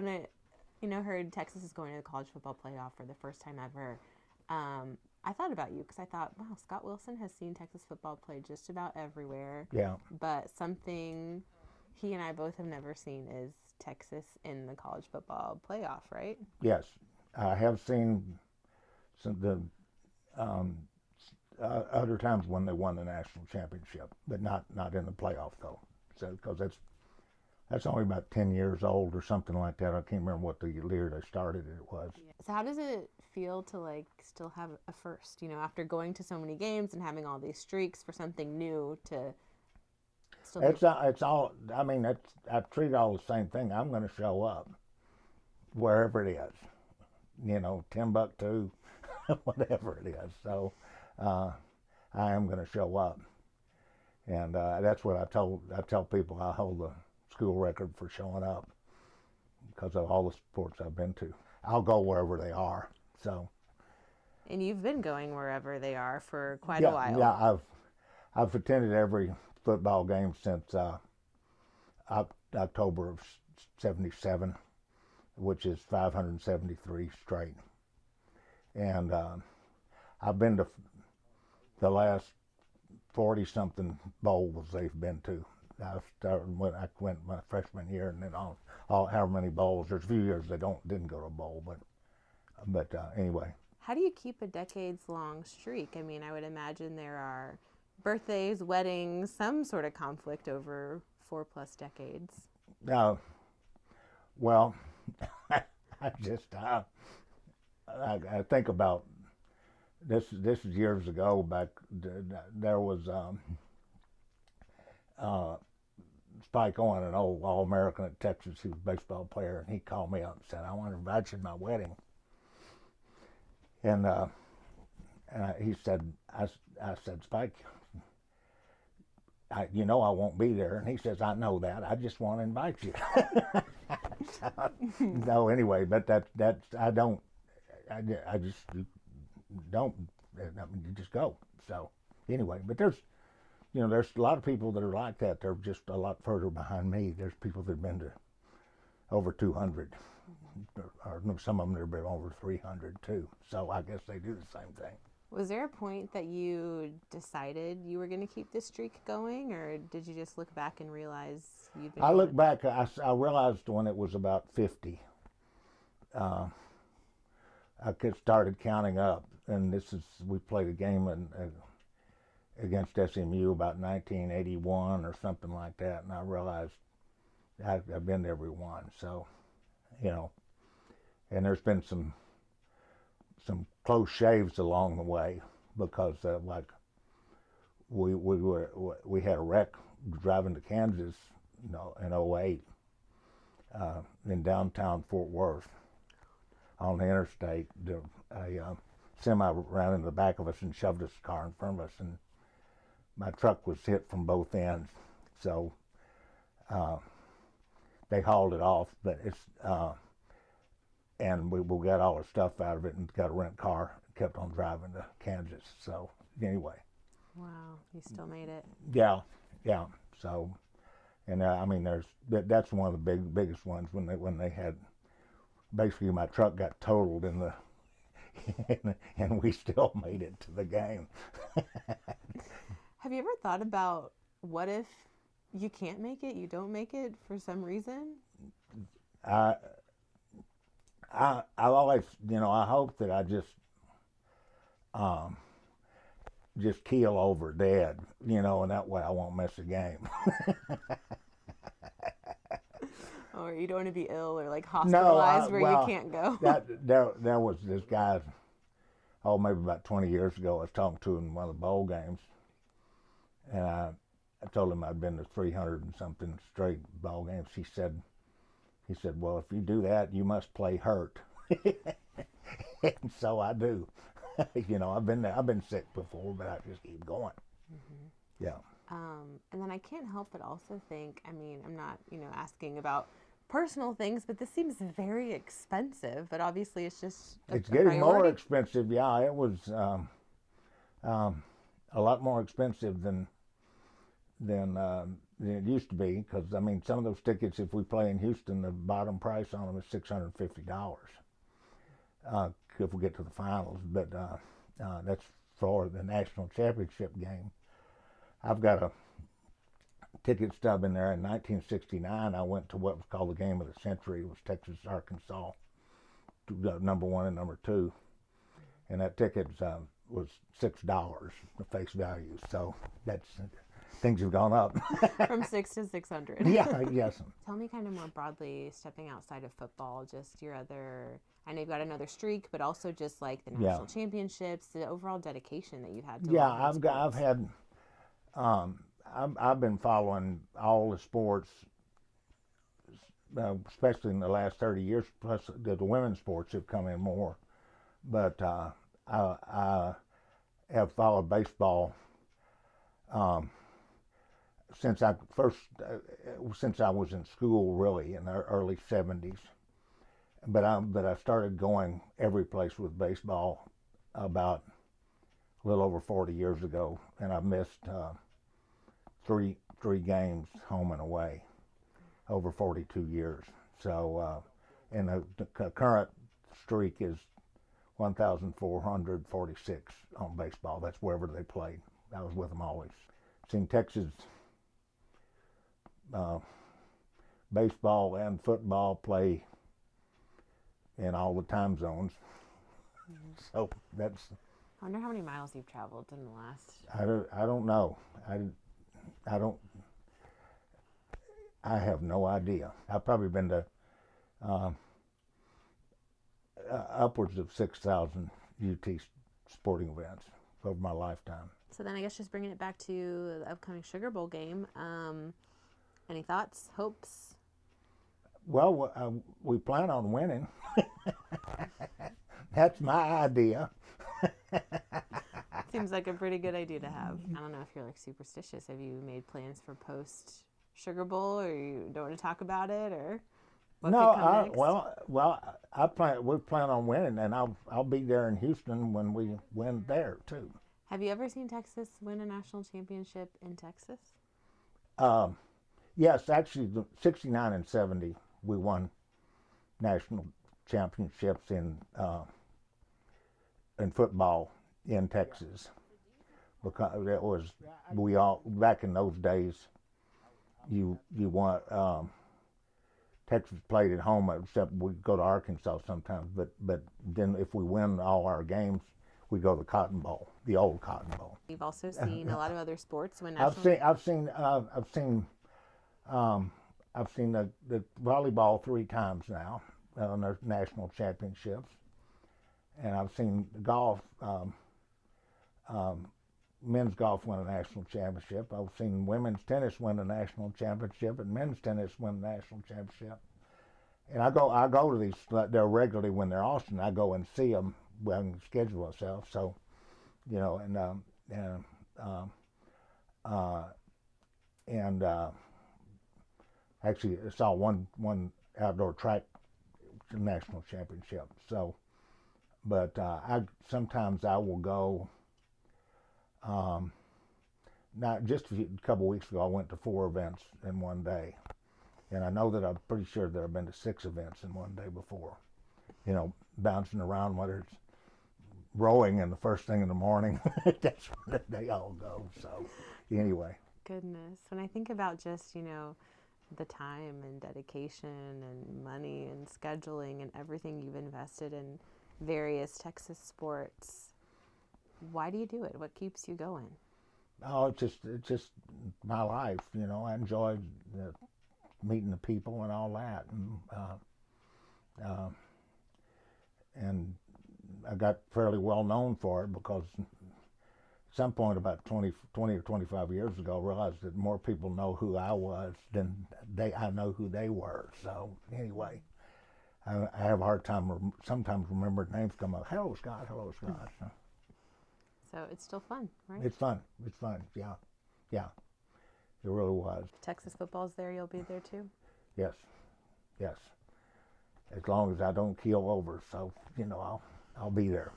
when I heard Texas is going to the college football playoff for the first time ever, I thought about you because I thought, wow, Scott Wilson has seen Texas football play just about everywhere. Yeah. But something he and I both have never seen is Texas in the college football playoff, right? Yes, I have seen some the um, other times when they won the national championship, but not in the playoff though. So because that's only about 10 years old or something like that. I can't remember what the year they started it was. Yeah. So how does it feel to like still have a first? After going to so many games and having all these streaks for something new to still be. It's all. I mean, I treat it all the same thing. I'm going to show up wherever it is. Timbuktu, whatever it is. So I am going to show up, and that's what I tell people. I hold the school record for showing up because of all the sports I've been to. I'll go wherever they are. So. And you've been going wherever they are for quite a Yeah, while. yeah. I've attended every football game since October of '77, which is 573 straight. And I've been to the last 40-something bowls they've been to. I started when I went my freshman year, and then all however many bowls. There's a few years they didn't go to a bowl, but anyway. How do you keep a decades-long streak? I mean, I would imagine there are birthdays, weddings, some sort of conflict over 4+ decades. Well, I just I think about this. This is years ago. Back there was Spike Owen, an old All-American at Texas. He was a baseball player, and he called me up and said, "I want to invite you to my wedding." And he said, I said, "Spike, I won't be there." And he says, "I know that. I just want to invite you." No, anyway, but that's I just don't. I mean, you just go. So anyway, but there's a lot of people that are like that. They're just a lot further behind me. There's people that've been to over 200. Or some of them have been over 300 too. So I guess they do the same thing. Was there a point that you decided you were going to keep this streak going, or did you just look back and realize you'd been? I look back. I realized when it was about 50. I started counting up, and we played a game against SMU about 1981 or something like that, and I realized I've been to every one. So, and there's been some close shaves along the way because like we had a wreck driving to Kansas, in '08 in downtown Fort Worth on the interstate. A semi ran in the back of us and shoved us car in front of us, and my truck was hit from both ends. So they hauled it off, but it's and we got all our stuff out of it and got a rent car and kept on driving to Kansas. So anyway. Wow, you still made it. Yeah. So, and I mean, that's one of the biggest ones when they had basically my truck got totaled and we still made it to the game. Have you ever thought about what if you can't make it, you don't make it for some reason? I always, I hope that I just keel over dead, and that way I won't miss a game. Or you don't want to be ill or like hospitalized where you can't go. There was this guy, maybe about 20 years ago, I was talking to him in one of the bowl games, and I told him I'd been to 300 and something straight ball games. He said, "Well, if you do that, you must play hurt." And so I do. I've been sick before, but I just keep going. Mm-hmm. Yeah. And then I can't help but also think, I mean, I'm not, asking about personal things, but this seems very expensive. But obviously, it's just it's getting more expensive. Yeah, it was a lot more expensive than it used to be, because I mean, some of those tickets, if we play in Houston, the bottom price on them is $650 if we get to the finals. But that's for the national championship game. I've got a ticket stub in there. In 1969, I went to what was called the game of the century. It was Texas, Arkansas, number 1 and number 2, and that ticket was $6, the face value. So that's things have gone up from 6 to 600. Yeah, yes. Tell me kind of more broadly, stepping outside of football, just your other. I know you've got another streak, but also just like the national championships, the overall dedication that you've had to. Yeah, I've had. I've been following all the sports, especially in the last 30 years. Plus, the women's sports have come in more. But I have followed baseball since I was in school, really, in the early 70s. But I started going every place with baseball about a little over 40 years ago, and I've missed three games home and away over 42 years. So, and the current streak is 1,446 on baseball. That's wherever they played. I was with them always. Seen Texas baseball and football play in all the time zones. So that's. I wonder how many miles you've traveled in the last. I don't know. I have no idea. I've probably been to upwards of 6,000 UT sporting events over my lifetime. So then I guess just bringing it back to the upcoming Sugar Bowl game, any thoughts, hopes? Well, we plan on winning. That's my idea. Seems like a pretty good idea to have. I don't know if you're like superstitious. Have you made plans for post Sugar Bowl, or you don't want to talk about it, or what No, could come next? we plan on winning, and I'll be there in Houston when we win there too. Have you ever seen Texas win a national championship in Texas? Yes, actually, the 69 and 70 we won national championships in football in Texas, because it was back in those days. You won. Texas played at home, except we go to Arkansas sometimes. But then if we win all our games, we go to the Cotton Bowl, the old Cotton Bowl. You've also seen a lot of other sports win I've seen the volleyball 3 times now on their national championships, and I've seen golf. Men's golf win a national championship. I've seen women's tennis win a national championship, and men's tennis win a national championship. And I go to these there regularly when they're Austin. I go and see them when I can schedule myself. So, you know, and actually I saw one outdoor track national championship. So, but sometimes I will go. Not just a couple weeks ago, I went to 4 events in one day, and I know that I'm pretty sure that I've been to 6 events in one day before. You know, bouncing around, whether it's rowing in the first thing in the morning. That's when they all go. So, anyway. Goodness, when I think about just the time and dedication and money and scheduling and everything you've invested in various Texas sports. Why do you do it? What keeps you going? Oh, it's just my life. You know, I enjoy meeting the people and all that, and I got fairly well known for it because at some point about 20 or 25 years ago, I realized that more people know who I was than I know who they were. So anyway, I have a hard time sometimes remembering names come up. Hello, Scott. Hello, Scott. So it's still fun, right? It's fun. Yeah. It really was. Texas football's there. You'll be there too. Yes. As long as I don't keel over, so I'll be there.